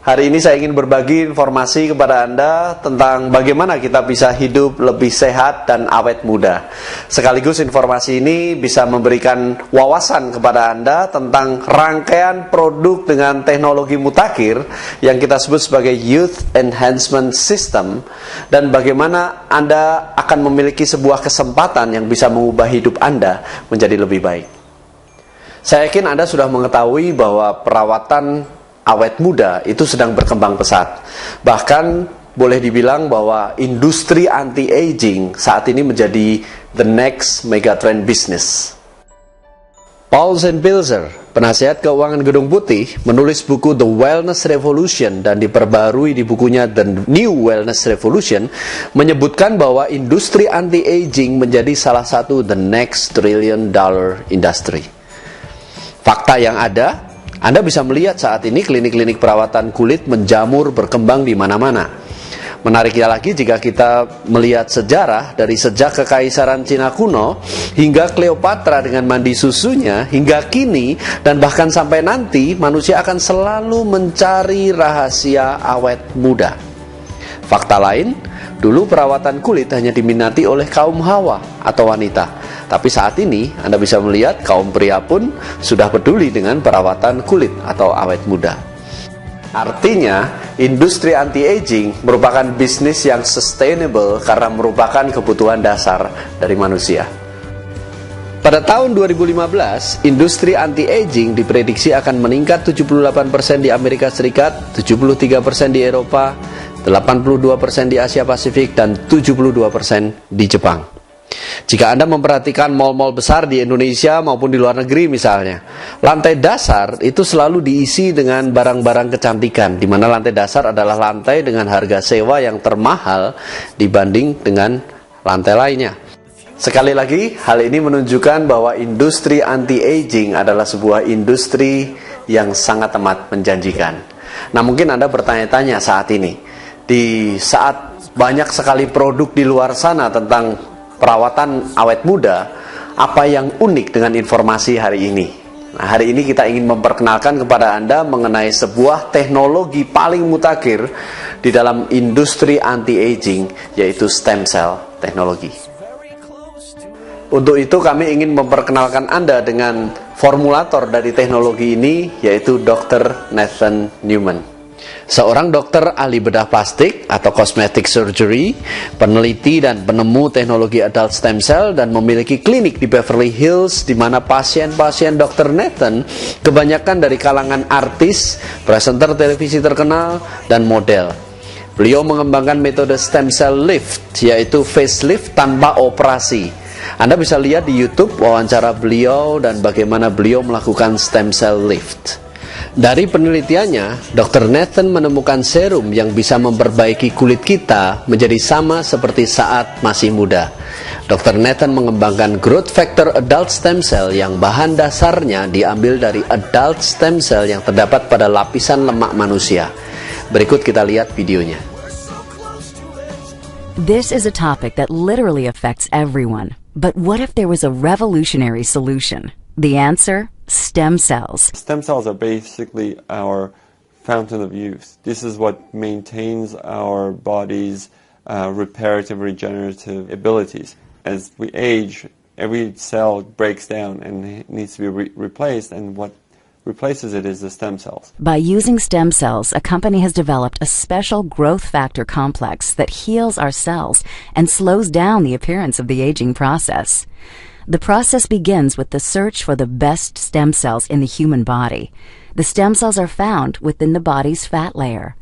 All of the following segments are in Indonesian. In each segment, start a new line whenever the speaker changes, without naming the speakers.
Hari ini saya ingin berbagi informasi kepada Anda tentang bagaimana kita bisa hidup lebih sehat dan awet muda. Sekaligus informasi ini bisa memberikan wawasan kepada Anda tentang rangkaian produk dengan teknologi mutakhir yang kita sebut sebagai Youth Enhancement System, dan bagaimana Anda akan memiliki sebuah kesempatan yang bisa mengubah hidup Anda menjadi lebih baik. Saya yakin Anda sudah mengetahui bahwa perawatan awet muda itu sedang berkembang pesat. Bahkan boleh dibilang bahwa industri anti-aging saat ini menjadi the next megatrend business. Paul Pilzer, penasihat keuangan Gedung Putih, menulis buku The Wellness Revolution dan diperbarui di bukunya The New Wellness Revolution, menyebutkan bahwa industri anti-aging menjadi salah satu the next trillion-dollar industry. Fakta yang ada, Anda bisa melihat saat ini klinik-klinik perawatan kulit menjamur berkembang di mana-mana. Menariknya lagi jika kita melihat sejarah dari sejak kekaisaran Cina kuno hingga Cleopatra dengan mandi susunya hingga kini dan bahkan sampai nanti, manusia akan selalu mencari rahasia awet muda. Fakta lain, dulu perawatan kulit hanya diminati oleh kaum hawa atau wanita. Tapi saat ini Anda bisa melihat kaum pria pun sudah peduli dengan perawatan kulit atau awet muda. Artinya, industri anti-aging merupakan bisnis yang sustainable karena merupakan kebutuhan dasar dari manusia. Pada tahun 2015, industri anti-aging diprediksi akan meningkat 78% di Amerika Serikat, 73% di Eropa, 82% di Asia Pasifik, dan 72% di Jepang. Jika Anda memperhatikan mal-mal besar di Indonesia maupun di luar negeri misalnya, lantai dasar itu selalu diisi dengan barang-barang kecantikan, di mana lantai dasar adalah lantai dengan harga sewa yang termahal dibanding dengan lantai lainnya. Sekali lagi, hal ini menunjukkan bahwa industri anti-aging adalah sebuah industri yang sangat amat menjanjikan. Nah, mungkin Anda bertanya-tanya saat ini, di saat banyak sekali produk di luar sana tentang perawatan awet muda, apa yang unik dengan informasi hari ini? Nah, hari ini kita ingin memperkenalkan kepada Anda mengenai sebuah teknologi paling mutakhir di dalam industri anti-aging, yaitu stem cell teknologi. Untuk itu kami ingin memperkenalkan Anda dengan formulator dari teknologi ini, yaitu Dr. Nathan Newman. Seorang dokter ahli bedah plastik atau cosmetic surgery, peneliti dan penemu teknologi adult stem cell, dan memiliki klinik di Beverly Hills di mana pasien-pasien Dr. Nathan kebanyakan dari kalangan artis, presenter televisi terkenal, dan model. Beliau mengembangkan metode stem cell lift, yaitu facelift tanpa operasi. Anda bisa lihat di YouTube wawancara beliau dan bagaimana beliau melakukan stem cell lift. Dari penelitiannya, Dr. Nathan menemukan serum yang bisa memperbaiki kulit kita menjadi sama seperti saat masih muda. Dr. Nathan mengembangkan growth factor adult stem cell yang bahan dasarnya diambil dari adult stem cell yang terdapat pada lapisan lemak manusia. Berikut kita lihat videonya.
This is a topic that literally affects everyone. But what if there was a revolutionary solution? The answer? Stem cells.
Stem cells are basically our fountain of youth. This is what maintains our body's reparative, regenerative abilities. As we age, every cell breaks down and needs to be replaced, and what replaces it is the stem cells.
By using stem cells, a company has developed a special growth factor complex that heals our cells and slows down the appearance of the aging process. The process begins with the search for the best stem cells in the human body. The stem cells are found within the body's fat layer.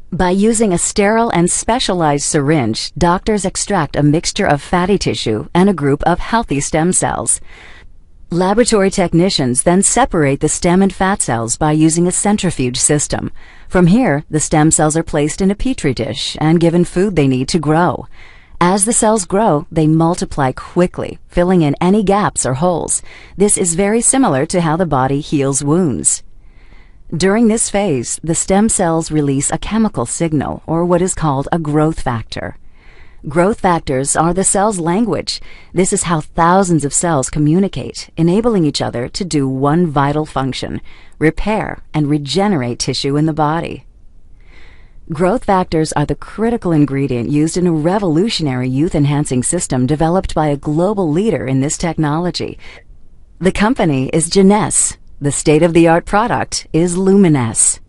By using a sterile and specialized syringe, doctors extract a mixture of fatty tissue and a group of healthy stem cells. Laboratory technicians then separate the stem and fat cells by using a centrifuge system. From here, the stem cells are placed in a petri dish and given food they need to grow. As the cells grow, they multiply quickly, filling in any gaps or holes. This is very similar to how the body heals wounds. During this phase, the stem cells release a chemical signal, or what is called a growth factor. Growth factors are the cell's language. This is how thousands of cells communicate, enabling each other to do one vital function: repair and regenerate tissue in the body. Growth factors are the critical ingredient used in a revolutionary youth-enhancing system developed by a global leader in this technology. The company is Genes. The state-of-the-art product is Luminesce.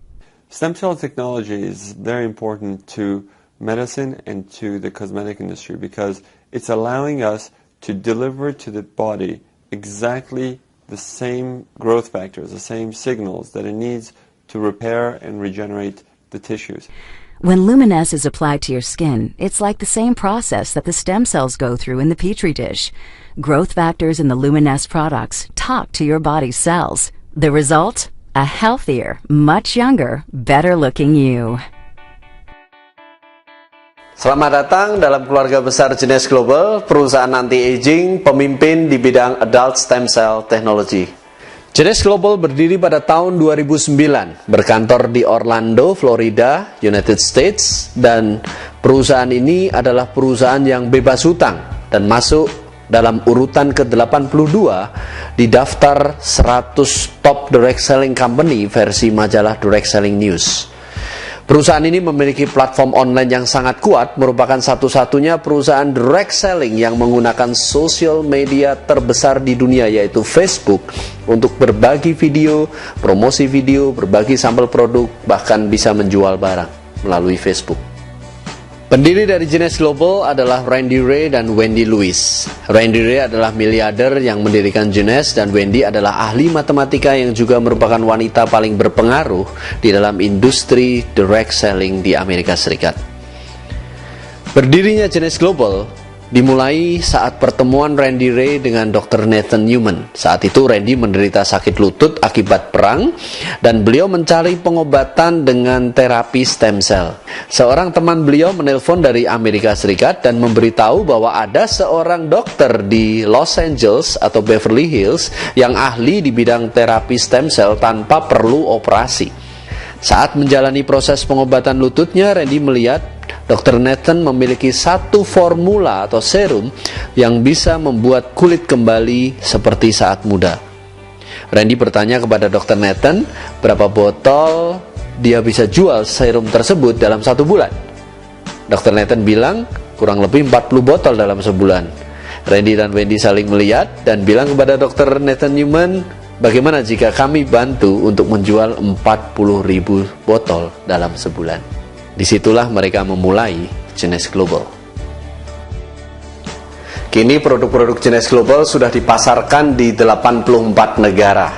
Stem cell technology is very important to medicine and to the cosmetic industry because it's allowing us to deliver to the body exactly the same growth factors, the same signals that it needs to repair and regenerate the tissues.
When Luminesce is applied to your skin, it's like the same process that the stem cells go through in the Petri dish. Growth factors in the Luminesce products talk to your body's cells. The result? A healthier, much younger, better-looking you.
Selamat datang dalam keluarga besar Genes Global, perusahaan anti-aging, pemimpin di bidang adult stem cell technology. Genes Global berdiri pada tahun 2009, berkantor di Orlando, Florida, United States, dan perusahaan ini adalah perusahaan yang bebas hutang dan masuk dalam urutan ke-82 di daftar 100 top direct selling company versi majalah Direct Selling News. Perusahaan ini memiliki platform online yang sangat kuat, merupakan satu-satunya perusahaan direct selling yang menggunakan social media terbesar di dunia, yaitu Facebook, untuk berbagi video, promosi video, berbagi sampel produk, bahkan bisa menjual barang melalui Facebook. Pendiri dari Genes Global adalah Randy Ray dan Wendy Lewis. Randy Ray adalah miliarder yang mendirikan Genes, dan Wendy adalah ahli matematika yang juga merupakan wanita paling berpengaruh di dalam industri direct selling di Amerika Serikat. Berdirinya Genes Global dimulai saat pertemuan Randy Ray dengan Dr. Nathan Newman. Saat itu Randy menderita sakit lutut akibat perang dan beliau mencari pengobatan dengan terapi stem cell. Seorang teman beliau menelpon dari Amerika Serikat dan memberitahu bahwa ada seorang dokter di Los Angeles atau Beverly Hills yang ahli di bidang terapi stem cell tanpa perlu operasi. Saat menjalani proses pengobatan lututnya, Randy melihat Dr. Nathan memiliki satu formula atau serum yang bisa membuat kulit kembali seperti saat muda. Randy bertanya kepada Dr. Nathan berapa botol dia bisa jual serum tersebut dalam 1 bulan. Dr. Nathan bilang kurang lebih 40 botol dalam sebulan. Randy dan Wendy saling melihat dan bilang kepada Dr. Nathan Newman, bagaimana jika kami bantu untuk menjual 40.000 botol dalam sebulan. Disitulah mereka memulai Genes Global. Kini produk-produk Genes Global sudah dipasarkan di 84 negara.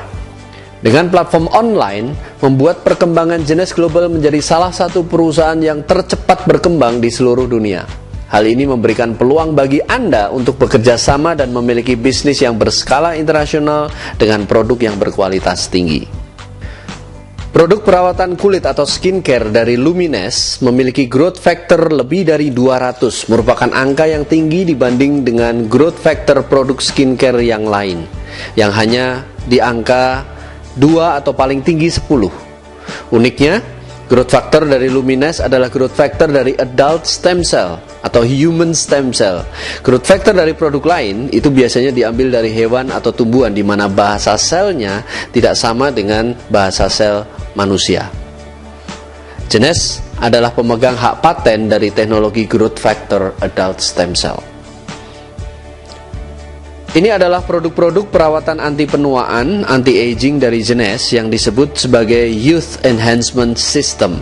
Dengan platform online, membuat perkembangan Genes Global menjadi salah satu perusahaan yang tercepat berkembang di seluruh dunia. Hal ini memberikan peluang bagi Anda untuk bekerja sama dan memiliki bisnis yang berskala internasional dengan produk yang berkualitas tinggi. Produk perawatan kulit atau skincare dari Luminesce memiliki growth factor lebih dari 200, merupakan angka yang tinggi dibanding dengan growth factor produk skincare yang lain, yang hanya di angka 2 atau paling tinggi 10. Uniknya, growth factor dari Luminesce adalah growth factor dari adult stem cell atau human stem cell. Growth factor dari produk lain itu biasanya diambil dari hewan atau tumbuhan, di mana bahasa selnya tidak sama dengan bahasa sel manusia. Genes adalah pemegang hak paten dari teknologi growth factor adult stem cell. Ini adalah produk-produk perawatan anti penuaan, anti-aging dari Genes yang disebut sebagai Youth Enhancement System.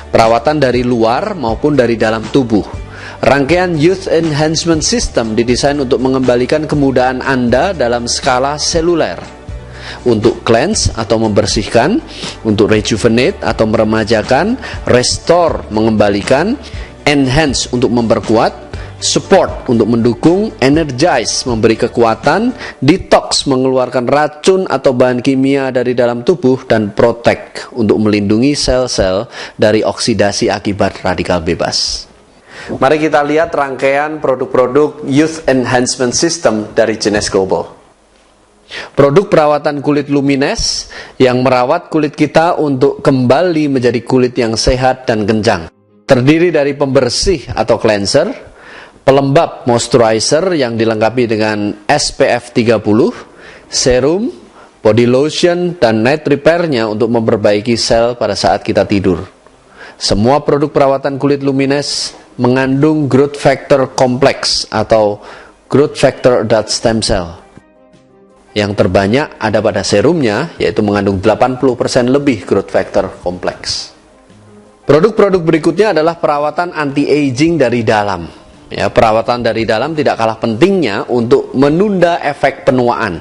Perawatan dari luar maupun dari dalam tubuh. Rangkaian Youth Enhancement System didesain untuk mengembalikan kemudahan Anda dalam skala seluler. Untuk cleanse atau membersihkan, untuk rejuvenate atau meremajakan, restore mengembalikan, enhance untuk memperkuat, support untuk mendukung, energize memberi kekuatan, detox mengeluarkan racun atau bahan kimia dari dalam tubuh, dan protect untuk melindungi sel-sel dari oksidasi akibat radikal bebas. Mari kita lihat rangkaian produk-produk Youth Enhancement System dari Genes Global. Produk perawatan kulit Luminesce yang merawat kulit kita untuk kembali menjadi kulit yang sehat dan kencang. Terdiri dari pembersih atau cleanser, pelembab moisturizer yang dilengkapi dengan SPF 30, serum, body lotion, dan night repair-nya untuk memperbaiki sel pada saat kita tidur. Semua produk perawatan kulit Lumines mengandung growth factor kompleks atau growth factor adult stem cell. Yang terbanyak ada pada serumnya, yaitu mengandung 80% lebih growth factor kompleks. Produk-produk berikutnya adalah perawatan anti-aging dari dalam. Ya, perawatan dari dalam tidak kalah pentingnya untuk menunda efek penuaan.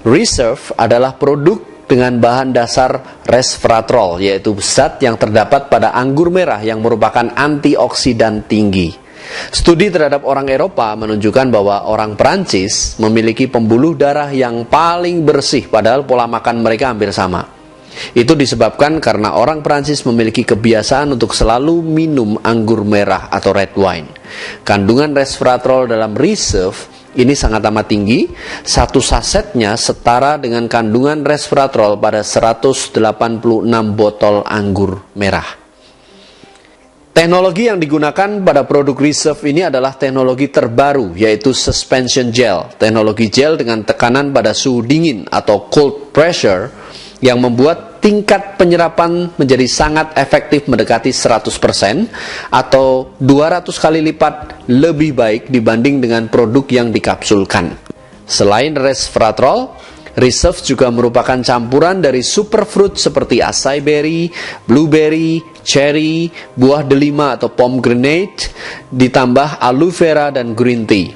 Reserve adalah produk dengan bahan dasar resveratrol, yaitu zat yang terdapat pada anggur merah yang merupakan antioksidan tinggi. Studi terhadap orang Eropa menunjukkan bahwa orang Perancis memiliki pembuluh darah yang paling bersih, padahal pola makan mereka hampir sama. Itu disebabkan karena orang Perancis memiliki kebiasaan untuk selalu minum anggur merah atau red wine. Kandungan resveratrol dalam Reserve ini sangat amat tinggi. Satu sasetnya setara dengan kandungan resveratrol pada 186 botol anggur merah. Teknologi yang digunakan pada produk Reserve ini adalah teknologi terbaru, yaitu suspension gel. Teknologi gel dengan tekanan pada suhu dingin atau cold pressure yang membuat tingkat penyerapan menjadi sangat efektif mendekati 100% atau 200 kali lipat lebih baik dibanding dengan produk yang dikapsulkan. Selain resveratrol, Reserve juga merupakan campuran dari superfruit seperti acai berry, blueberry, cherry, buah delima atau pomegranate, ditambah aloe vera dan green tea.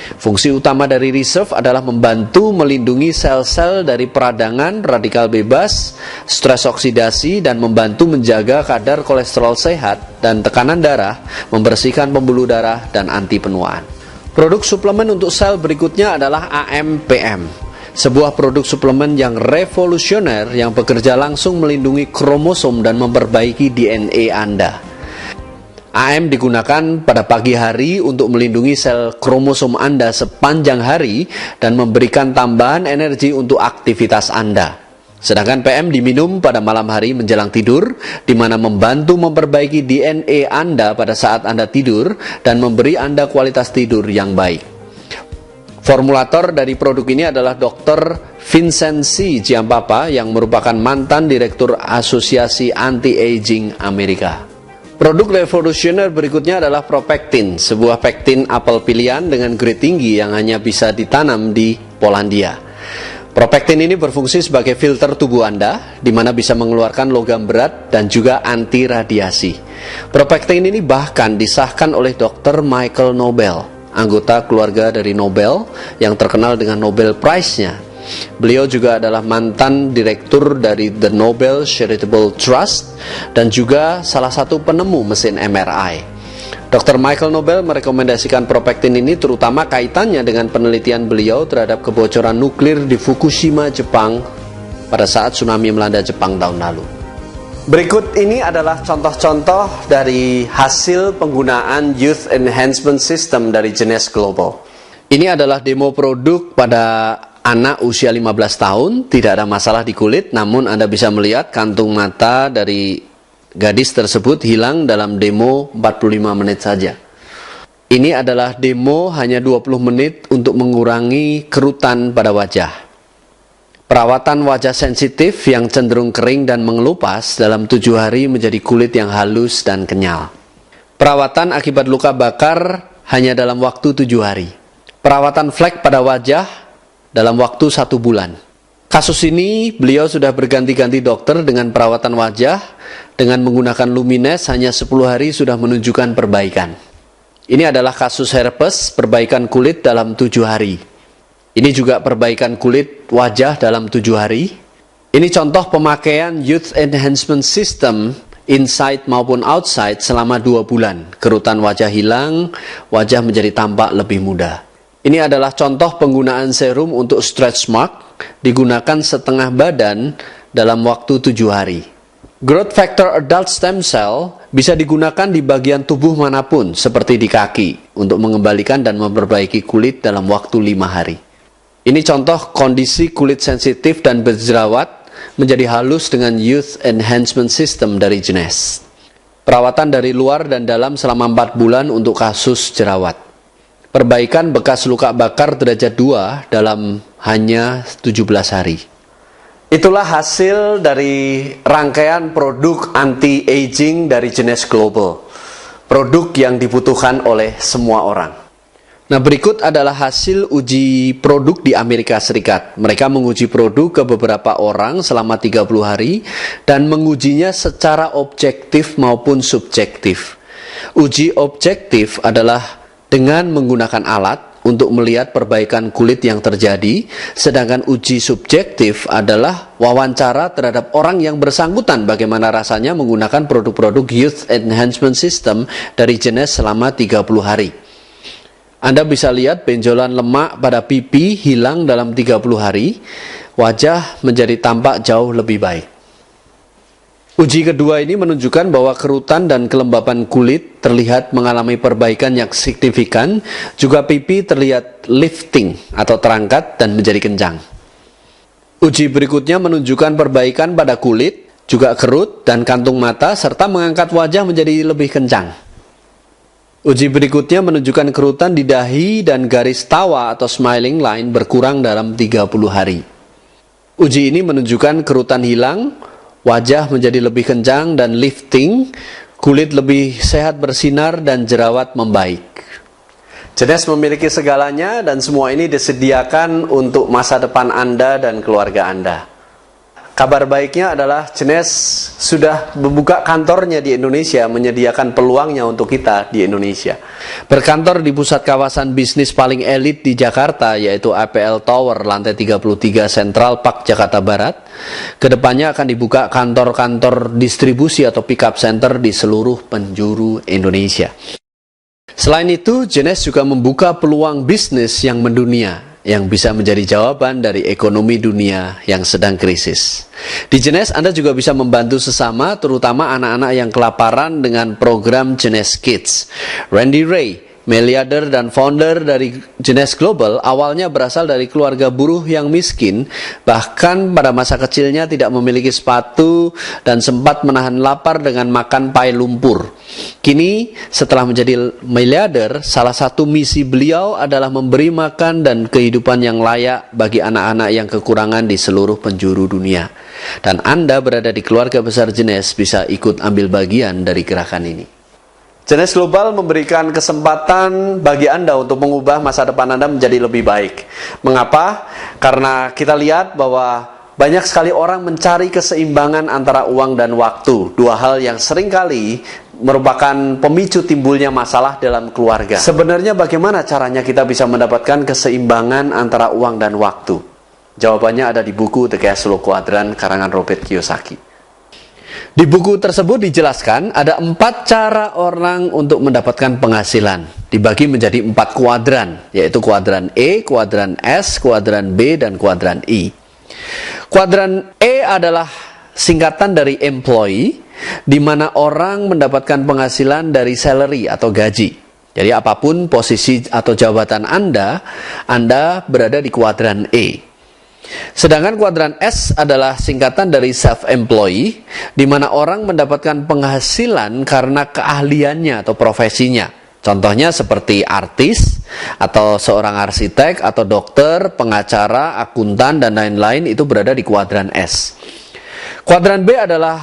Fungsi utama dari Reserve adalah membantu melindungi sel-sel dari peradangan, radikal bebas, stres oksidasi, dan membantu menjaga kadar kolesterol sehat dan tekanan darah, membersihkan pembuluh darah, dan anti penuaan. Produk suplemen untuk sel berikutnya adalah AMPM, sebuah produk suplemen yang revolusioner yang bekerja langsung melindungi kromosom dan memperbaiki DNA Anda. AM digunakan pada pagi hari untuk melindungi sel kromosom Anda sepanjang hari dan memberikan tambahan energi untuk aktivitas Anda. Sedangkan PM diminum pada malam hari menjelang tidur, di mana membantu memperbaiki DNA Anda pada saat Anda tidur dan memberi Anda kualitas tidur yang baik. Formulator dari produk ini adalah Dr. Vincent C. Giampapa yang merupakan mantan Direktur Asosiasi Anti-Aging Amerika. Produk revolusioner berikutnya adalah Propectin, sebuah pektin apel pilihan dengan grade tinggi yang hanya bisa ditanam di Polandia. Propectin ini berfungsi sebagai filter tubuh Anda, di mana bisa mengeluarkan logam berat dan juga anti radiasi. Propectin ini bahkan disahkan oleh Dr. Michael Nobel, anggota keluarga dari Nobel yang terkenal dengan Nobel Prize-nya. Beliau juga adalah mantan direktur dari The Nobel Charitable Trust dan juga salah satu penemu mesin MRI. Dr. Michael Nobel merekomendasikan Propectin ini terutama kaitannya dengan penelitian beliau terhadap kebocoran nuklir di Fukushima, Jepang pada saat tsunami melanda Jepang tahun lalu. Berikut ini adalah contoh-contoh dari hasil penggunaan Youth Enhancement System dari Genes Global. Ini adalah demo produk pada anak usia 15 tahun, tidak ada masalah di kulit, namun Anda bisa melihat kantung mata dari gadis tersebut hilang dalam demo 45 menit saja. Ini adalah demo hanya 20 menit untuk mengurangi kerutan pada wajah. Perawatan wajah sensitif yang cenderung kering dan mengelupas dalam 7 hari menjadi kulit yang halus dan kenyal. Perawatan akibat luka bakar hanya dalam waktu 7 hari. Perawatan flek pada wajah dalam waktu 1 bulan. Kasus ini beliau sudah berganti-ganti dokter dengan perawatan wajah. Dengan menggunakan Lumines hanya 10 hari sudah menunjukkan perbaikan. Ini adalah kasus herpes, perbaikan kulit dalam 7 hari. Ini juga perbaikan kulit wajah dalam 7 hari. Ini contoh pemakaian Youth Enhancement System inside maupun outside selama 2 bulan. Kerutan wajah hilang, wajah menjadi tampak lebih muda. Ini adalah contoh penggunaan serum untuk stretch mark, digunakan setengah badan dalam waktu 7 hari. Growth factor adult stem cell bisa digunakan di bagian tubuh manapun, seperti di kaki, untuk mengembalikan dan memperbaiki kulit dalam waktu 5 hari. Ini contoh kondisi kulit sensitif dan berjerawat menjadi halus dengan Youth Enhancement System dari Genes. Perawatan dari luar dan dalam selama 4 bulan untuk kasus jerawat. Perbaikan bekas luka bakar derajat 2 dalam hanya 17 hari. Itulah hasil dari rangkaian produk anti-aging dari Genesh Global. Produk yang dibutuhkan oleh semua orang. Nah, berikut adalah hasil uji produk di Amerika Serikat. Mereka menguji produk ke beberapa orang selama 30 hari dan mengujinya secara objektif maupun subjektif. Uji objektif adalah dengan menggunakan alat untuk melihat perbaikan kulit yang terjadi, sedangkan uji subjektif adalah wawancara terhadap orang yang bersangkutan bagaimana rasanya menggunakan produk-produk Youth Enhancement System dari Genesh selama 30 hari. Anda bisa lihat benjolan lemak pada pipi hilang dalam 30 hari, wajah menjadi tampak jauh lebih baik. Uji kedua ini menunjukkan bahwa kerutan dan kelembapan kulit terlihat mengalami perbaikan yang signifikan, juga pipi terlihat lifting atau terangkat dan menjadi kencang. Uji berikutnya menunjukkan perbaikan pada kulit, juga kerut dan kantung mata, serta mengangkat wajah menjadi lebih kencang. Uji berikutnya menunjukkan kerutan di dahi dan garis tawa atau smiling line berkurang dalam 30 hari. Uji ini menunjukkan kerutan hilang, wajah menjadi lebih kencang dan lifting, kulit lebih sehat bersinar dan jerawat membaik. Genesh memiliki segalanya dan semua ini disediakan untuk masa depan Anda dan keluarga Anda. Kabar baiknya adalah Genesh sudah membuka kantornya di Indonesia, menyediakan peluangnya untuk kita di Indonesia. Berkantor di pusat kawasan bisnis paling elit di Jakarta, yaitu APL Tower, lantai 33 Central Park, Jakarta Barat. Kedepannya akan dibuka kantor-kantor distribusi atau pick-up center di seluruh penjuru Indonesia. Selain itu, Genesh juga membuka peluang bisnis yang mendunia, yang bisa menjadi jawaban dari ekonomi dunia yang sedang krisis. Di Genesh, Anda juga bisa membantu sesama, terutama anak-anak yang kelaparan dengan program Genesh Kids. Randy Ray, miliarder dan founder dari Genesh Global, awalnya berasal dari keluarga buruh yang miskin, bahkan pada masa kecilnya tidak memiliki sepatu dan sempat menahan lapar dengan makan pai lumpur. Kini, setelah menjadi miliarder, salah satu misi beliau adalah memberi makan dan kehidupan yang layak bagi anak-anak yang kekurangan di seluruh penjuru dunia. Dan Anda berada di keluarga besar Genesh bisa ikut ambil bagian dari gerakan ini. Genesh Global memberikan kesempatan bagi Anda untuk mengubah masa depan Anda menjadi lebih baik. Mengapa? Karena kita lihat bahwa banyak sekali orang mencari keseimbangan antara uang dan waktu. Dua hal yang seringkali merupakan pemicu timbulnya masalah dalam keluarga. Sebenarnya bagaimana caranya kita bisa mendapatkan keseimbangan antara uang dan waktu? Jawabannya ada di buku The Cash Flow Quadrant karangan Robert Kiyosaki. Di buku tersebut dijelaskan ada 4 cara orang untuk mendapatkan penghasilan. Dibagi menjadi 4 kuadran, yaitu kuadran E, kuadran S, kuadran B, dan kuadran I. Kuadran E adalah singkatan dari employee, di mana orang mendapatkan penghasilan dari salary atau gaji. Jadi apapun posisi atau jabatan Anda berada di kuadran E. Sedangkan kuadran S adalah singkatan dari self-employee, di mana orang mendapatkan penghasilan karena keahliannya atau profesinya. Contohnya seperti artis, atau seorang arsitek, atau dokter, pengacara, akuntan, dan lain-lain, itu berada di kuadran S. Kuadran B adalah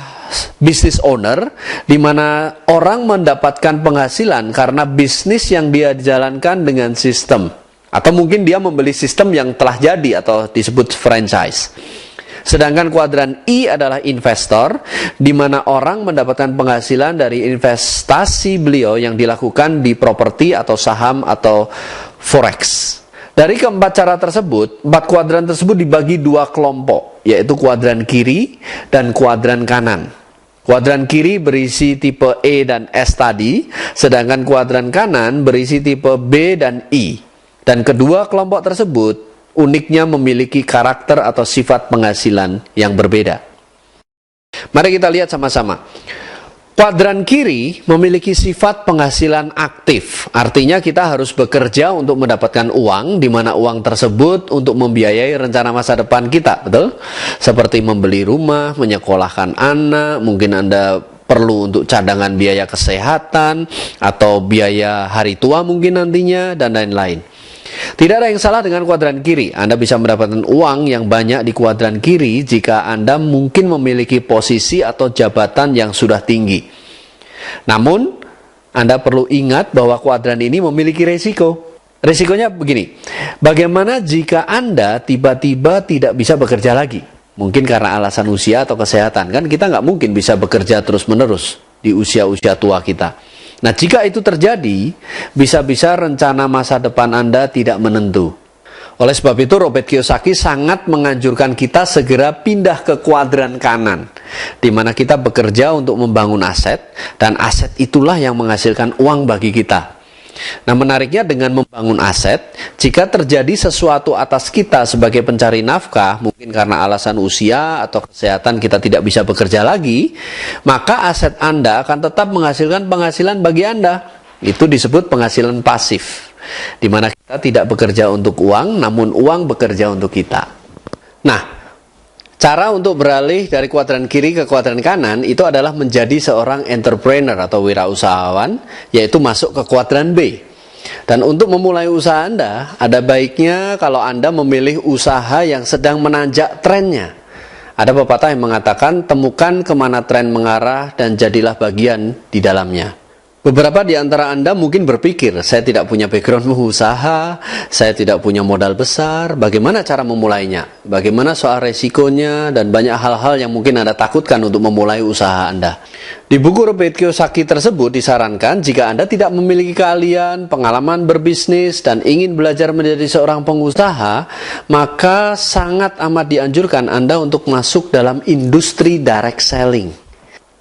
business owner, di mana orang mendapatkan penghasilan karena bisnis yang dia jalankan dengan sistem. Atau mungkin dia membeli sistem yang telah jadi atau disebut franchise. Sedangkan kuadran I adalah investor, di mana orang mendapatkan penghasilan dari investasi beliau yang dilakukan di properti atau saham atau forex. Dari keempat cara tersebut, 4 kuadran tersebut dibagi 2 kelompok, yaitu kuadran kiri dan kuadran kanan. Kuadran kiri berisi tipe E dan S tadi, sedangkan kuadran kanan berisi tipe B dan I. Dan kedua kelompok tersebut uniknya memiliki karakter atau sifat penghasilan yang berbeda. Mari kita lihat sama-sama. Kuadran kiri memiliki sifat penghasilan aktif. Artinya kita harus bekerja untuk mendapatkan uang, di mana uang tersebut untuk membiayai rencana masa depan kita, betul? Seperti membeli rumah, menyekolahkan anak, mungkin Anda perlu untuk cadangan biaya kesehatan, atau biaya hari tua mungkin nantinya, dan lain-lain. Tidak ada yang salah dengan kuadran kiri. Anda bisa mendapatkan uang yang banyak di kuadran kiri jika Anda mungkin memiliki posisi atau jabatan yang sudah tinggi. Namun, Anda perlu ingat bahwa kuadran ini memiliki resiko. Resikonya begini, bagaimana jika Anda tiba-tiba tidak bisa bekerja lagi? Mungkin karena alasan usia atau kesehatan. Kan kita nggak mungkin bisa bekerja terus-menerus di usia-usia tua kita. Nah, jika itu terjadi, bisa-bisa rencana masa depan Anda tidak menentu. Oleh sebab itu, Robert Kiyosaki sangat menganjurkan kita segera pindah ke kuadran kanan, di mana kita bekerja untuk membangun aset, dan aset itulah yang menghasilkan uang bagi kita. Nah, menariknya dengan membangun aset, jika terjadi sesuatu atas kita sebagai pencari nafkah, mungkin karena alasan usia atau kesehatan kita tidak bisa bekerja lagi, maka aset Anda akan tetap menghasilkan penghasilan bagi Anda. Itu disebut penghasilan pasif, di mana kita tidak bekerja untuk uang, namun uang bekerja untuk kita. Nah, cara untuk beralih dari kuadran kiri ke kuadran kanan itu adalah menjadi seorang entrepreneur atau wirausahawan, yaitu masuk ke kuadran B. Dan untuk memulai usaha Anda, ada baiknya kalau Anda memilih usaha yang sedang menanjak trennya. Ada pepatah yang mengatakan, temukan kemana tren mengarah dan jadilah bagian di dalamnya. Beberapa di antara Anda mungkin berpikir, saya tidak punya background usaha, saya tidak punya modal besar, bagaimana cara memulainya? Bagaimana soal resikonya, dan banyak hal-hal yang mungkin Anda takutkan untuk memulai usaha Anda. Di buku Robert Kiyosaki tersebut disarankan, jika Anda tidak memiliki keahlian, pengalaman berbisnis, dan ingin belajar menjadi seorang pengusaha, maka sangat amat dianjurkan Anda untuk masuk dalam industri direct selling.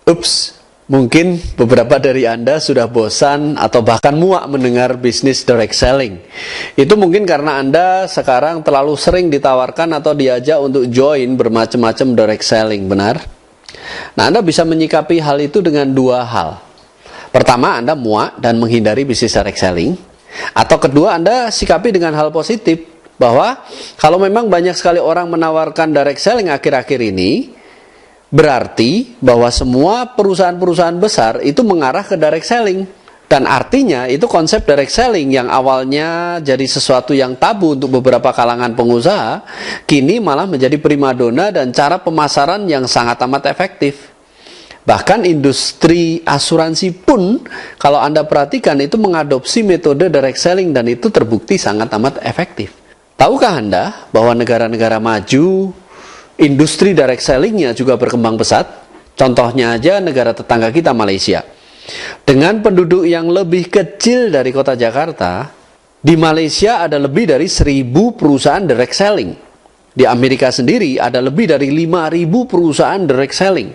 Ups! Mungkin beberapa dari Anda sudah bosan atau bahkan muak mendengar bisnis direct selling. Itu mungkin karena Anda sekarang terlalu sering ditawarkan atau diajak untuk join bermacam-macam direct selling, benar? Nah, Anda bisa menyikapi hal itu dengan dua hal. Pertama, Anda muak dan menghindari bisnis direct selling. Atau kedua, Anda sikapi dengan hal positif, bahwa kalau memang banyak sekali orang menawarkan direct selling akhir-akhir ini, berarti bahwa semua perusahaan-perusahaan besar itu mengarah ke direct selling. Dan artinya itu konsep direct selling yang awalnya jadi sesuatu yang tabu untuk beberapa kalangan pengusaha, kini malah menjadi primadona dan cara pemasaran yang sangat amat efektif. Bahkan industri asuransi pun, kalau Anda perhatikan, itu mengadopsi metode direct selling dan itu terbukti sangat amat efektif. Tahukah Anda bahwa negara-negara maju industri direct selling-nya juga berkembang pesat? Contohnya aja negara tetangga kita, Malaysia. Dengan penduduk yang lebih kecil dari kota Jakarta, di Malaysia ada lebih dari 1.000 perusahaan direct selling. Di Amerika sendiri ada lebih dari 5.000 perusahaan direct selling.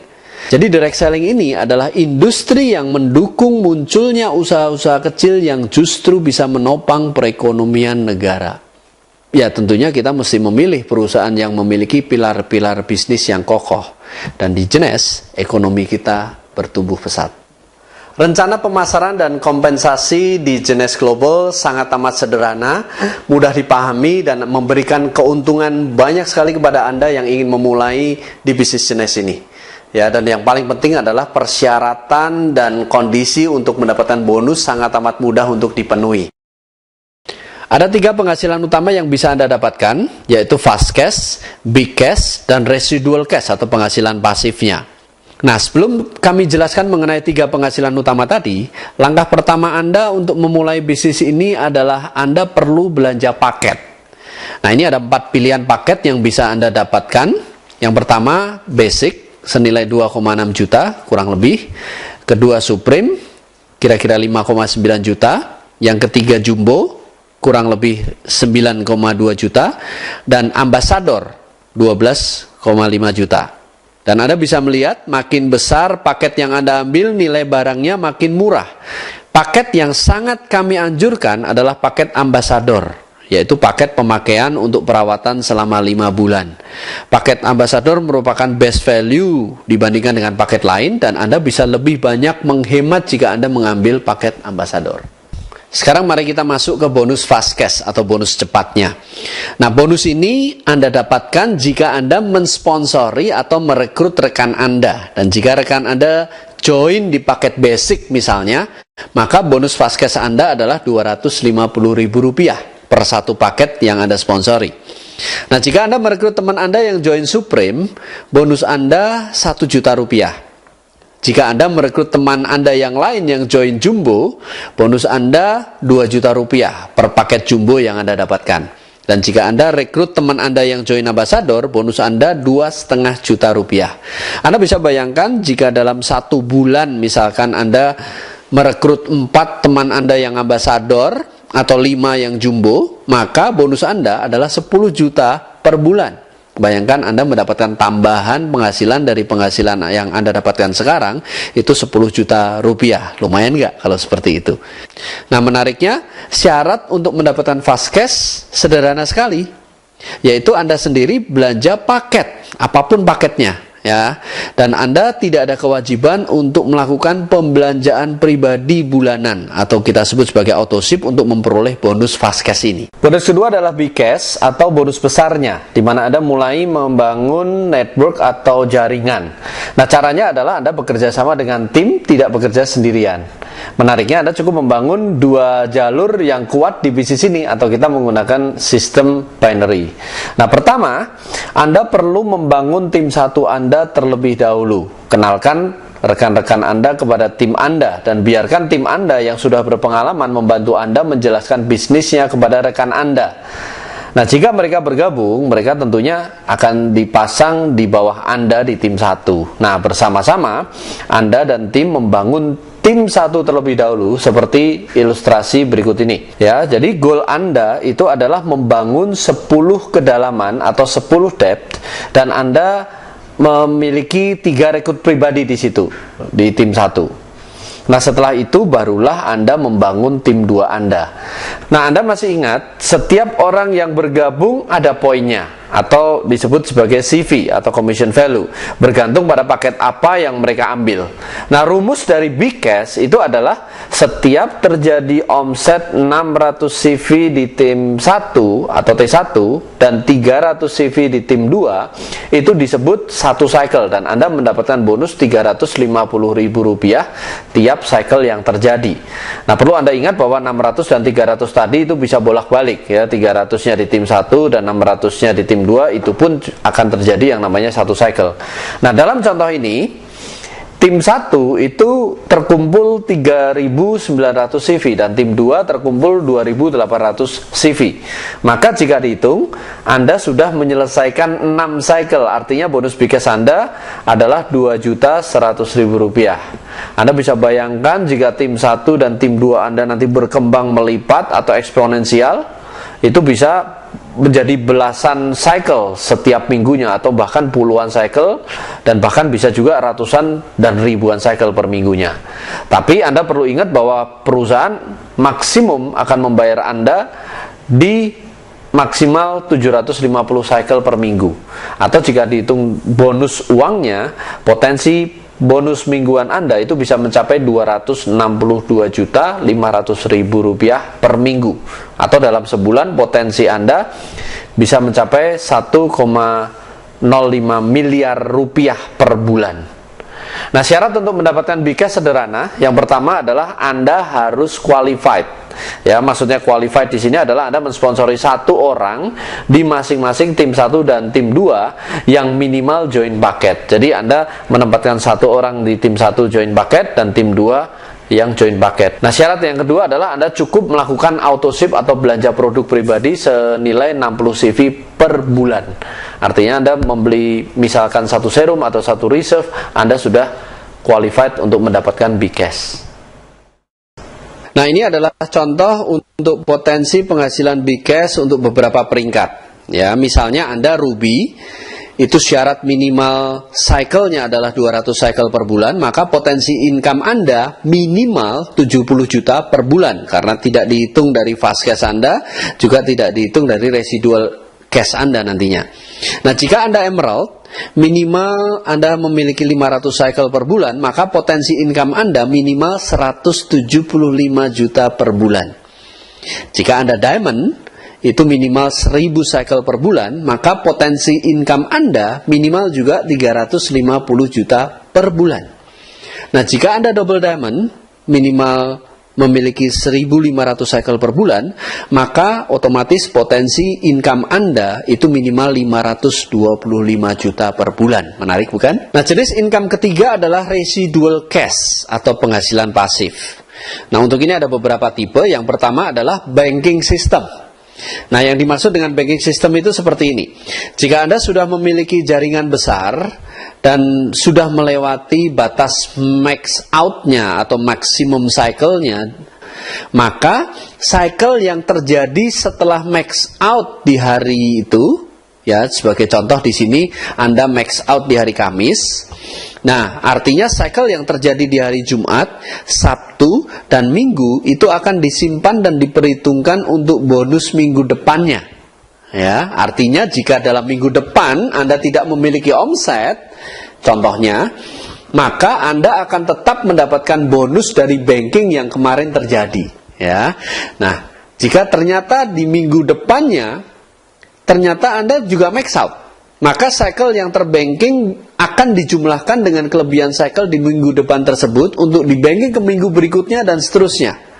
Jadi direct selling ini adalah industri yang mendukung munculnya usaha-usaha kecil yang justru bisa menopang perekonomian negara. Ya, tentunya kita mesti memilih perusahaan yang memiliki pilar-pilar bisnis yang kokoh. Dan di Jenes, ekonomi kita bertumbuh pesat. Rencana pemasaran dan kompensasi di Jenes Global sangat amat sederhana, mudah dipahami, dan memberikan keuntungan banyak sekali kepada Anda yang ingin memulai di bisnis Jenes ini. Ya, dan yang paling penting adalah persyaratan dan kondisi untuk mendapatkan bonus sangat amat mudah untuk dipenuhi. Ada 3 penghasilan utama yang bisa Anda dapatkan, yaitu fast cash, big cash, dan residual cash atau penghasilan pasifnya. Nah, sebelum kami jelaskan mengenai 3 penghasilan utama tadi, langkah pertama Anda untuk memulai bisnis ini adalah Anda perlu belanja paket. Nah, ini ada 4 pilihan paket yang bisa Anda dapatkan. Yang pertama, basic, senilai 2,6 juta, kurang lebih. Kedua, Supreme, kira-kira 5,9 juta. Yang ketiga, Jumbo, kurang lebih 9,2 juta, dan Ambassador 12,5 juta. Dan Anda bisa melihat makin besar paket yang Anda ambil, nilai barangnya makin murah. Paket yang sangat kami anjurkan adalah paket Ambassador, yaitu paket pemakaian untuk perawatan selama 5 bulan. Paket Ambassador merupakan best value dibandingkan dengan paket lain, dan Anda bisa lebih banyak menghemat jika Anda mengambil paket Ambassador. Sekarang mari kita masuk ke bonus fast cash atau bonus cepatnya. Nah, bonus ini Anda dapatkan jika Anda mensponsori atau merekrut rekan Anda. Dan jika rekan Anda join di paket basic misalnya, maka bonus fast cash Anda adalah Rp250.000 per satu paket yang Anda sponsori. Nah, jika Anda merekrut teman Anda yang join Supreme, bonus Anda 1 juta rupiah. Jika Anda merekrut teman Anda yang lain yang join Jumbo, bonus Anda 2 juta rupiah per paket Jumbo yang Anda dapatkan. Dan jika Anda rekrut teman Anda yang join Ambassador, bonus Anda 2,5 juta rupiah. Anda bisa bayangkan jika dalam 1 bulan misalkan Anda merekrut 4 teman Anda yang Ambassador atau 5 yang Jumbo, maka bonus Anda adalah 10 juta per bulan. Bayangkan Anda mendapatkan tambahan penghasilan dari penghasilan yang Anda dapatkan sekarang itu 10 juta rupiah. Lumayan nggak kalau seperti itu? Nah, menariknya syarat untuk mendapatkan fast cash sederhana sekali, yaitu Anda sendiri belanja paket, apapun paketnya. Ya, dan Anda tidak ada kewajiban untuk melakukan pembelanjaan pribadi bulanan atau kita sebut sebagai autoship untuk memperoleh bonus fast cash ini. Bonus kedua adalah big cash atau bonus besarnya, di mana Anda mulai membangun network atau jaringan. Nah, caranya adalah Anda bekerja sama dengan tim, tidak bekerja sendirian. Menariknya Anda cukup membangun 2 jalur yang kuat di bisnis ini atau kita menggunakan sistem binary. Nah, pertama, Anda perlu membangun tim satu Anda terlebih dahulu. Kenalkan rekan-rekan Anda kepada tim Anda dan biarkan tim Anda yang sudah berpengalaman membantu Anda menjelaskan bisnisnya kepada rekan Anda. Nah, jika mereka bergabung, mereka tentunya akan dipasang di bawah Anda di tim satu. Nah, bersama-sama Anda dan tim membangun tim satu terlebih dahulu seperti ilustrasi berikut ini. Ya, jadi goal Anda itu adalah membangun 10 kedalaman atau 10 depth dan Anda memiliki 3 rekrut pribadi di situ di tim satu. Nah, setelah itu barulah Anda membangun tim 2 Anda. Nah, Anda masih ingat setiap orang yang bergabung ada poinnya atau disebut sebagai CV atau commission value, bergantung pada paket apa yang mereka ambil. Nah, rumus dari big cash itu adalah setiap terjadi omset 600 CV di tim 1 atau T1 dan 300 CV di tim 2 itu disebut satu cycle dan Anda mendapatkan bonus Rp350.000 tiap cycle yang terjadi. Nah, perlu Anda ingat bahwa 600 dan 300 tadi itu bisa bolak-balik ya, 300-nya di tim 1 dan 600-nya di tim 2 itu pun akan terjadi yang namanya satu cycle. Nah, dalam contoh ini tim 1 itu terkumpul 3.900 CV dan tim 2 terkumpul 2.800 CV. Maka jika dihitung, Anda sudah menyelesaikan 6 cycle. Artinya bonus big cash Anda adalah Rp2.100.000. Anda bisa bayangkan jika tim 1 dan tim 2 Anda nanti berkembang melipat atau eksponensial, itu bisa menjadi belasan cycle setiap minggunya atau bahkan puluhan cycle dan bahkan bisa juga ratusan dan ribuan cycle per minggunya. Tapi Anda perlu ingat bahwa perusahaan maksimum akan membayar Anda di maksimal 750 cycle per minggu. Atau jika dihitung bonus uangnya, potensi bonus mingguan Anda itu bisa mencapai Rp262.500.000 per minggu. Atau dalam sebulan potensi Anda bisa mencapai 1,05 miliar rupiah per bulan. Nah, syarat untuk mendapatkan big cash sederhana. Yang pertama adalah Anda harus qualified. Ya, maksudnya qualified di sini adalah Anda mensponsori 1 orang di masing-masing tim 1 dan tim 2 yang minimal join paket. Jadi Anda menempatkan 1 orang di tim 1 join paket dan tim 2 yang join paket. Nah, syarat yang kedua adalah Anda cukup melakukan autoship atau belanja produk pribadi senilai 60 CV per bulan. Artinya Anda membeli misalkan 1 serum atau 1 reserve, Anda sudah qualified untuk mendapatkan big cash. Nah, ini adalah contoh untuk potensi penghasilan big cash untuk beberapa peringkat. Ya, misalnya Anda Ruby, itu syarat minimal cycle-nya adalah 200 cycle per bulan, maka potensi income Anda minimal 70 juta per bulan, karena tidak dihitung dari fast cash Anda, juga tidak dihitung dari residual cash Anda nantinya. Nah, jika Anda Emerald, minimal Anda memiliki 500 cycle per bulan, maka potensi income Anda minimal 175 juta per bulan. Jika Anda Diamond, itu minimal 1000 cycle per bulan, maka potensi income Anda minimal juga 350 juta per bulan. Nah, jika Anda Double Diamond, minimal memiliki 1.500 cycle per bulan, maka otomatis potensi income Anda itu minimal 525 juta per bulan. Menarik bukan? Nah, jenis income ketiga adalah residual cash atau penghasilan pasif. Nah, untuk ini ada beberapa tipe. Yang pertama adalah banking system. Nah, yang dimaksud dengan banking system itu seperti ini. Jika Anda sudah memiliki jaringan besar dan sudah melewati batas max out-nya atau maksimum cycle-nya, maka cycle yang terjadi setelah max out di hari itu, ya, sebagai contoh di sini Anda max out di hari Kamis. Nah, artinya cycle yang terjadi di hari Jumat, Sabtu, dan Minggu itu akan disimpan dan diperhitungkan untuk bonus minggu depannya. Ya, artinya jika dalam minggu depan Anda tidak memiliki omset, contohnya, maka Anda akan tetap mendapatkan bonus dari banking yang kemarin terjadi. Ya, nah, jika ternyata di minggu depannya ternyata Anda juga max out, maka cycle yang terbanking akan dijumlahkan dengan kelebihan cycle di minggu depan tersebut untuk dibanking ke minggu berikutnya dan seterusnya.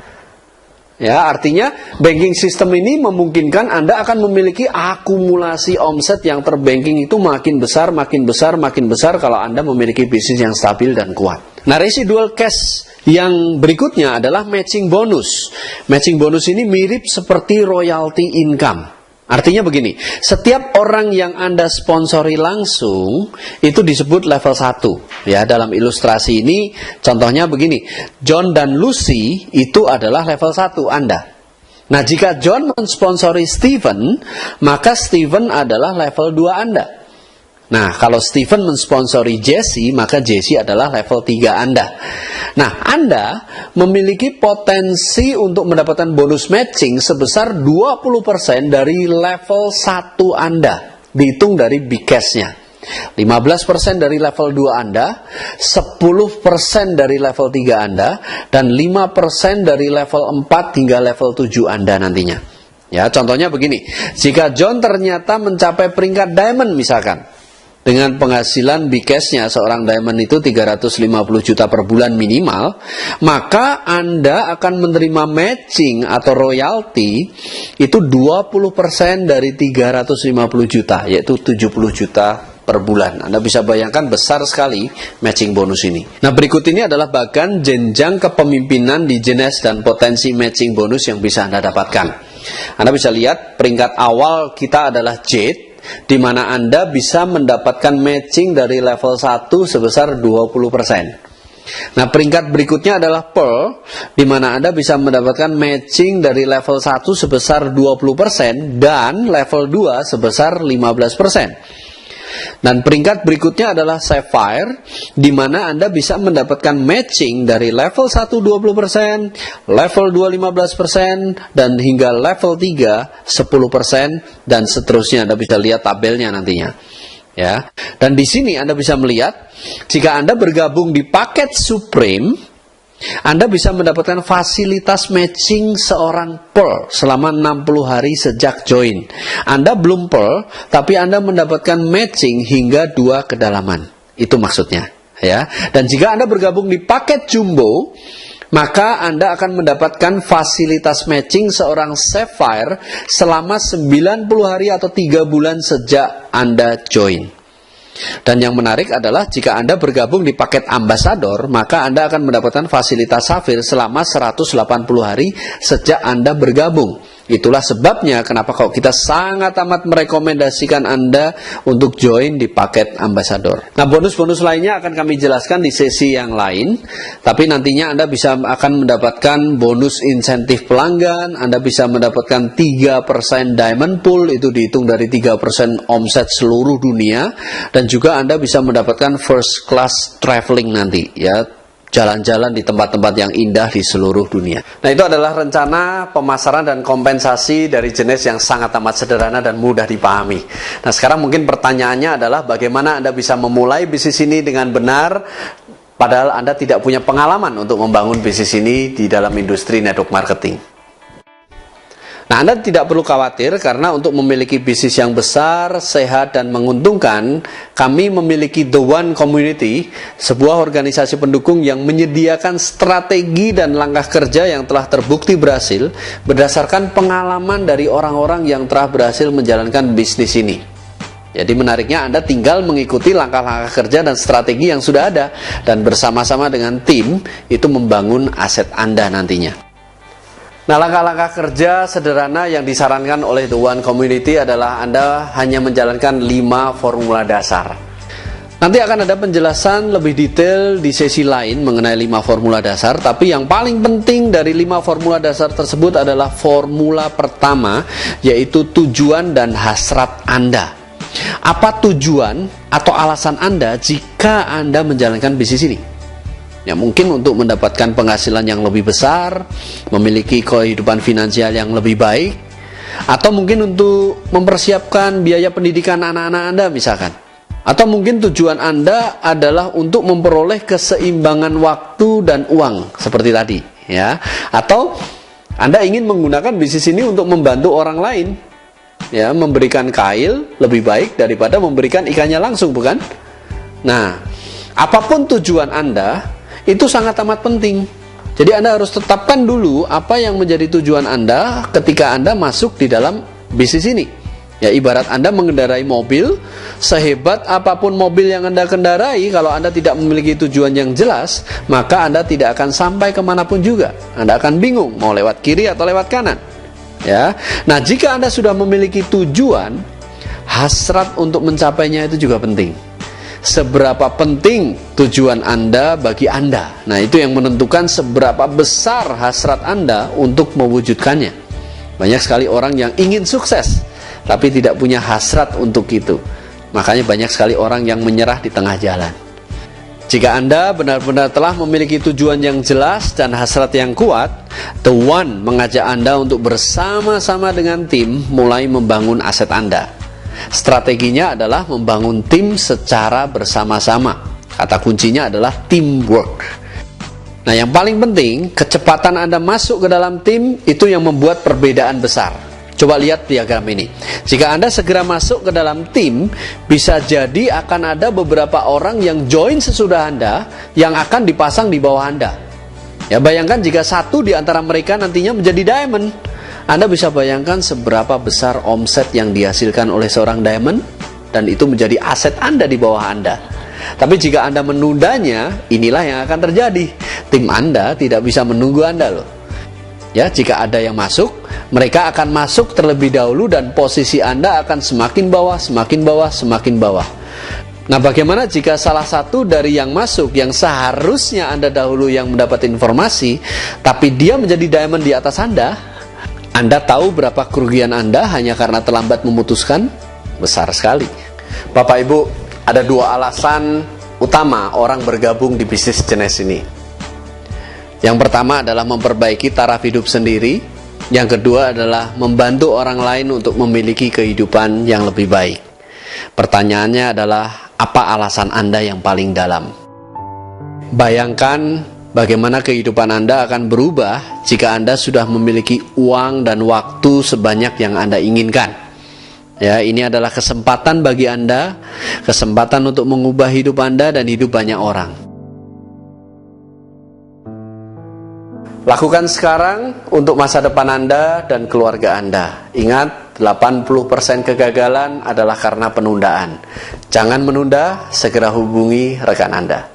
Ya, artinya banking system ini memungkinkan Anda akan memiliki akumulasi omset yang terbanking itu makin besar, makin besar, makin besar kalau Anda memiliki bisnis yang stabil dan kuat. Nah, residual cash yang berikutnya adalah matching bonus. Matching bonus ini mirip seperti royalty income. Artinya begini, setiap orang yang Anda sponsori langsung itu disebut level 1. Ya, dalam ilustrasi ini contohnya begini, John dan Lucy itu adalah level 1 Anda. Nah, jika John mensponsori Steven, maka Steven adalah level 2 Anda. Nah, kalau Steven mensponsori Jesse, maka Jesse adalah level 3 Anda. Nah, Anda memiliki potensi untuk mendapatkan bonus matching sebesar 20% dari level 1 Anda. Dihitung dari big cash-nya. 15% dari level 2 Anda, 10% dari level 3 Anda, dan 5% dari level 4 hingga level 7 Anda nantinya. Ya, contohnya begini. Jika John ternyata mencapai peringkat diamond misalkan, dengan penghasilan big cash-nya seorang diamond itu 350 juta per bulan minimal, maka Anda akan menerima matching atau royalty itu 20% dari 350 juta, yaitu 70 juta per bulan. Anda bisa bayangkan besar sekali matching bonus ini. Nah, berikut ini adalah bagan jenjang kepemimpinan di jenis dan potensi matching bonus yang bisa Anda dapatkan. Anda bisa lihat peringkat awal kita adalah Jade, di mana Anda bisa mendapatkan matching dari level 1 sebesar 20%. Nah, peringkat berikutnya adalah Pearl, di mana Anda bisa mendapatkan matching dari level 1 sebesar 20% dan level 2 sebesar 15%. Dan peringkat berikutnya adalah Sapphire, di mana Anda bisa mendapatkan matching dari level 1 20%, level 2 15%, dan hingga level 3 10%, dan seterusnya. Anda bisa lihat tabelnya nantinya. Ya. Dan di sini Anda bisa melihat, jika Anda bergabung di paket Supreme, Anda bisa mendapatkan fasilitas matching seorang Pearl selama 60 hari sejak join. Anda belum Pearl, tapi Anda mendapatkan matching hingga 2 kedalaman. Itu maksudnya. Ya. Dan jika Anda bergabung di paket Jumbo, maka Anda akan mendapatkan fasilitas matching seorang Sapphire selama 90 hari atau 3 bulan sejak Anda join. Dan yang menarik adalah jika Anda bergabung di paket Ambassador, maka Anda akan mendapatkan fasilitas Sapphire selama 180 hari sejak Anda bergabung. Itulah sebabnya kenapa kalau kita sangat amat merekomendasikan Anda untuk join di paket Ambassador. Nah, bonus-bonus lainnya akan kami jelaskan di sesi yang lain. Tapi nantinya Anda akan mendapatkan bonus insentif pelanggan, Anda bisa mendapatkan 3% diamond pool, itu dihitung dari 3% omset seluruh dunia, dan juga Anda bisa mendapatkan first class traveling nanti, ya, jalan-jalan di tempat-tempat yang indah di seluruh dunia. Nah, itu adalah rencana pemasaran dan kompensasi dari jenis yang sangat amat sederhana dan mudah dipahami. Nah, sekarang mungkin pertanyaannya adalah bagaimana Anda bisa memulai bisnis ini dengan benar, padahal Anda tidak punya pengalaman untuk membangun bisnis ini di dalam industri network marketing. Nah, Anda tidak perlu khawatir karena untuk memiliki bisnis yang besar, sehat, dan menguntungkan, kami memiliki The One Community, sebuah organisasi pendukung yang menyediakan strategi dan langkah kerja yang telah terbukti berhasil berdasarkan pengalaman dari orang-orang yang telah berhasil menjalankan bisnis ini. Jadi menariknya Anda tinggal mengikuti langkah-langkah kerja dan strategi yang sudah ada dan bersama-sama dengan tim itu membangun aset Anda nantinya. Nah, langkah-langkah kerja sederhana yang disarankan oleh The One Community adalah Anda hanya menjalankan 5 formula dasar. Nanti akan ada penjelasan lebih detail di sesi lain mengenai 5 formula dasar, tapi yang paling penting dari 5 formula dasar tersebut adalah formula pertama, yaitu tujuan dan hasrat Anda. Apa tujuan atau alasan Anda jika Anda menjalankan bisnis ini? Ya, mungkin untuk mendapatkan penghasilan yang lebih besar, memiliki kehidupan finansial yang lebih baik, atau mungkin untuk mempersiapkan biaya pendidikan anak-anak Anda misalkan. Atau mungkin tujuan Anda adalah untuk memperoleh keseimbangan waktu dan uang seperti tadi, ya. Atau Anda ingin menggunakan bisnis ini untuk membantu orang lain, ya, memberikan kail lebih baik daripada memberikan ikannya langsung, bukan? Nah, apapun tujuan Anda, itu sangat amat penting. Jadi Anda harus tetapkan dulu apa yang menjadi tujuan Anda ketika Anda masuk di dalam bisnis ini. Ya, ibarat Anda mengendarai mobil, sehebat apapun mobil yang Anda kendarai, kalau Anda tidak memiliki tujuan yang jelas, maka Anda tidak akan sampai kemanapun juga. Anda akan bingung mau lewat kiri atau lewat kanan. Ya, nah jika Anda sudah memiliki tujuan, hasrat untuk mencapainya itu juga penting. Seberapa penting tujuan Anda bagi Anda. Nah, itu yang menentukan seberapa besar hasrat Anda untuk mewujudkannya. Banyak sekali orang yang ingin sukses, tapi tidak punya hasrat untuk itu. Makanya banyak sekali orang yang menyerah di tengah jalan. Jika Anda benar-benar telah memiliki tujuan yang jelas dan hasrat yang kuat, The One mengajak Anda untuk bersama-sama dengan tim mulai membangun aset Anda. Strateginya adalah membangun tim secara bersama-sama. Kata kuncinya adalah teamwork. Nah, yang paling penting, kecepatan Anda masuk ke dalam tim itu yang membuat perbedaan besar. Coba lihat diagram ini. Jika Anda segera masuk ke dalam tim, bisa jadi akan ada beberapa orang yang join sesudah Anda yang akan dipasang di bawah Anda. Ya, bayangkan jika satu di antara mereka nantinya menjadi diamond. Anda bisa bayangkan seberapa besar omset yang dihasilkan oleh seorang diamond, dan itu menjadi aset Anda di bawah Anda. Tapi jika Anda menundanya, inilah yang akan terjadi. Tim Anda tidak bisa menunggu Anda loh. Ya, jika ada yang masuk, mereka akan masuk terlebih dahulu dan posisi Anda akan semakin bawah, semakin bawah, semakin bawah. Nah, bagaimana jika salah satu dari yang masuk, yang seharusnya Anda dahulu yang mendapat informasi, tapi dia menjadi diamond di atas Anda tahu berapa kerugian Anda hanya karena terlambat memutuskan? Besar sekali. Bapak Ibu, ada 2 alasan utama orang bergabung di bisnis jenis ini. Yang pertama adalah memperbaiki taraf hidup sendiri. Yang kedua adalah membantu orang lain untuk memiliki kehidupan yang lebih baik. Pertanyaannya adalah, apa alasan Anda yang paling dalam? Bayangkan bagaimana kehidupan Anda akan berubah jika Anda sudah memiliki uang dan waktu sebanyak yang Anda inginkan. Ya, ini adalah kesempatan bagi Anda, kesempatan untuk mengubah hidup Anda dan hidup banyak orang. Lakukan sekarang untuk masa depan Anda dan keluarga Anda. Ingat, 80% kegagalan adalah karena penundaan. Jangan menunda, segera hubungi rekan Anda.